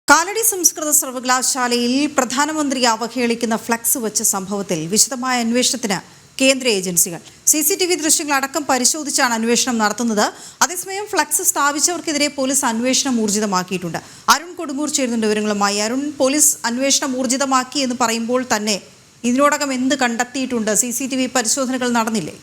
കാലടി സംസ്കൃത സർവകലാശാലയിൽ പ്രധാനമന്ത്രി അവഹേളിക്കുന്ന ഫ്ലക്സ് വെച്ച സംഭവത്തിൽ വിശദമായ അന്വേഷണത്തിന് കേന്ദ്ര ഏജൻസികൾ CCTV ദൃശ്യങ്ങൾ അടക്കം പരിശോധിച്ചാണ് അന്വേഷണം നടത്തുന്നത്. അതേസമയം ഫ്ലക്സ് സ്ഥാപിച്ചവർക്കെതിരെ പോലീസ് അന്വേഷണം ഊർജിതമാക്കിയിട്ടുണ്ട്. അരുൺ കൊടുങ്ങൂർ ചേരുന്നുണ്ട് വിവരങ്ങളുമായി. അരുൺ, പോലീസ് അന്വേഷണം ഊർജിതമാക്കി എന്ന് പറയുമ്പോൾ തന്നെ ഇതിനോടകം എന്ത് കണ്ടെത്തിയിട്ടുണ്ട്? CCTV പരിശോധനകൾ നടന്നില്ലേ?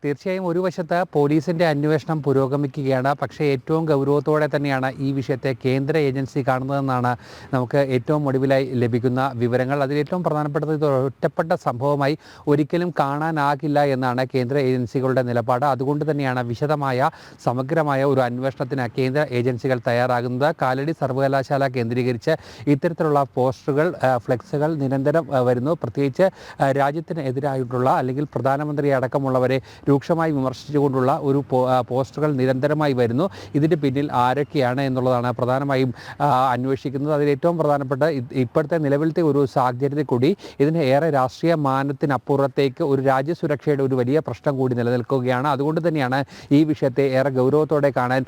തീർച്ചയായും ഒരു വശത്ത് പോലീസിൻ്റെ അന്വേഷണം പുരോഗമിക്കുകയാണ്. പക്ഷേ ഏറ്റവും ഗൗരവത്തോടെ തന്നെയാണ് ഈ വിഷയത്തെ കേന്ദ്ര ഏജൻസി കാണുന്നതെന്നാണ് നമുക്ക് ഏറ്റവും ഒടുവിലായി ലഭിക്കുന്ന വിവരങ്ങൾ. അതിലേറ്റവും പ്രധാനപ്പെട്ടത് ഇത് ഒറ്റപ്പെട്ട സംഭവമായി ഒരിക്കലും കാണാനാകില്ല എന്നാണ് കേന്ദ്ര ഏജൻസികളുടെ നിലപാട്. അതുകൊണ്ട് തന്നെയാണ് വിശദമായ സമഗ്രമായ ഒരു അന്വേഷണത്തിന് കേന്ദ്ര ഏജൻസികൾ തയ്യാറാകുന്നത്. കാലടി സർവകലാശാല കേന്ദ്രീകരിച്ച് ഇത്തരത്തിലുള്ള പോസ്റ്ററുകൾ, ഫ്ലെക്സുകൾ നിരന്തരം വരുന്നു. പ്രത്യേകിച്ച് രാജ്യത്തിന് എതിരായിട്ടുള്ള അല്ലെങ്കിൽ പ്രധാനമന്ത്രി അടക്കമുള്ളവരെ രൂക്ഷമായി വിമർശിച്ചുകൊണ്ടുള്ള ഒരു പോസ്റ്ററുകൾ നിരന്തരമായി വരുന്നു. ഇതിൻ്റെ പിന്നിൽ ആരൊക്കെയാണ് എന്നുള്ളതാണ് പ്രധാനമായും അന്വേഷിക്കുന്നത്. അതിലേറ്റവും പ്രധാനപ്പെട്ട ഇപ്പോഴത്തെ നിലവിലത്തെ ഒരു സാഹചര്യത്തിൽ കൂടി ഇതിന് ഏറെ രാഷ്ട്രീയ മാനത്തിനപ്പുറത്തേക്ക് ഒരു രാജ്യസുരക്ഷയുടെ ഒരു വലിയ പ്രശ്നം കൂടി നിലനിൽക്കുകയാണ്. അതുകൊണ്ട് തന്നെയാണ് ഈ വിഷയത്തെ ഏറെ ഗൗരവത്തോടെ കാണാൻ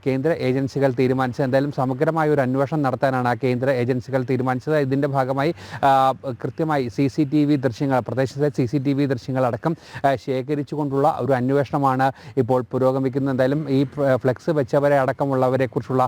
കേന്ദ്ര ഏജൻസികൾ തീരുമാനിച്ചത്. എന്തായാലും സമഗ്രമായ ഒരു അന്വേഷണം നടത്താനാണ് കേന്ദ്ര ഏജൻസികൾ തീരുമാനിച്ചത്. ഇതിൻ്റെ ഭാഗമായി കൃത്യമായി CCTV ദൃശ്യങ്ങൾ, പ്രദേശത്തെ CCTV ദൃശ്യങ്ങളടക്കം ശേഖരിച്ചുകൊണ്ടുള്ള ഒരു അന്വേഷണമാണ് ഇപ്പോൾ പുരോഗമിക്കുന്നത്. എന്തായാലും ഈ ഫ്ലെക്സ് വെച്ചവരെ അടക്കമുള്ളവരെ കുറിച്ചുള്ള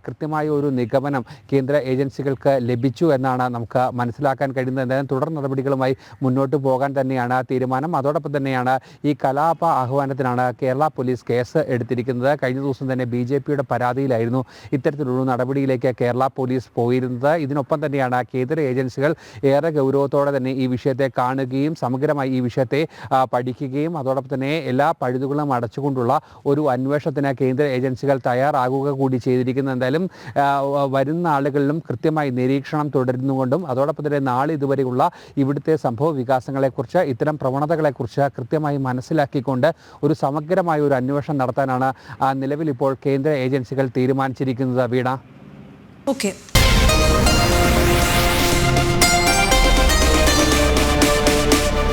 കൃത്യമായ ഒരു നിഗമനം കേന്ദ്ര ഏജൻസികൾക്ക് ലഭിച്ചു എന്നാണ് നമുക്ക് മനസ്സിലാക്കാൻ കഴിയുന്നത്. എന്തായാലും തുടർ നടപടികളുമായി മുന്നോട്ട് പോകാൻ തന്നെയാണ് തീരുമാനം. അതോടൊപ്പം തന്നെയാണ് ഈ കലാപ ആഹ്വാനത്തിനാണ് കേരള പോലീസ് കേസ് എടുത്തിരിക്കുന്നത്. കഴിഞ്ഞ ദിവസം തന്നെ BJPയുടെ പരാതിയിലായിരുന്നു ഇത്തരത്തിലൊരു നടപടിയിലേക്ക് കേരള പോലീസ് പോയിരുന്നത്. ഇതിനൊപ്പം തന്നെയാണ് കേന്ദ്ര ഏജൻസികൾ ഏറെ ഗൗരവത്തോടെ തന്നെ ഈ വിഷയത്തെ കാണുകയും സമഗ്രമായി ഈ വിഷയത്തെ പഠിക്കുകയും അതോടൊപ്പം തന്നെ എല്ലാ പഴുതുകളും അടച്ചുകൊണ്ടുള്ള ഒരു അന്വേഷണത്തിന് കേന്ദ്ര ഏജൻസികൾ തയ്യാറാകുക കൂടി ചെയ്തിരിക്കുന്നത്. എന്തായാലും വരുന്ന ആളുകളിലും കൃത്യമായി നിരീക്ഷണം തുടരുന്നുകൊണ്ടും അതോടൊപ്പം തന്നെ നാളെ ഇതുവരെയുള്ള ഇവിടുത്തെ സംഭവ വികാസങ്ങളെക്കുറിച്ച്, ഇത്തരം പ്രവണതകളെക്കുറിച്ച് കൃത്യമായി മനസ്സിലാക്കിക്കൊണ്ട് ഒരു സമഗ്രമായ ഒരു അന്വേഷണം നടത്താനാണ് നിലവിൽ ഇപ്പോൾ കേന്ദ്ര ഏജൻസികൾ തീരുമാനിച്ചിരിക്കുന്നത്. വീണ. ഓക്കെ.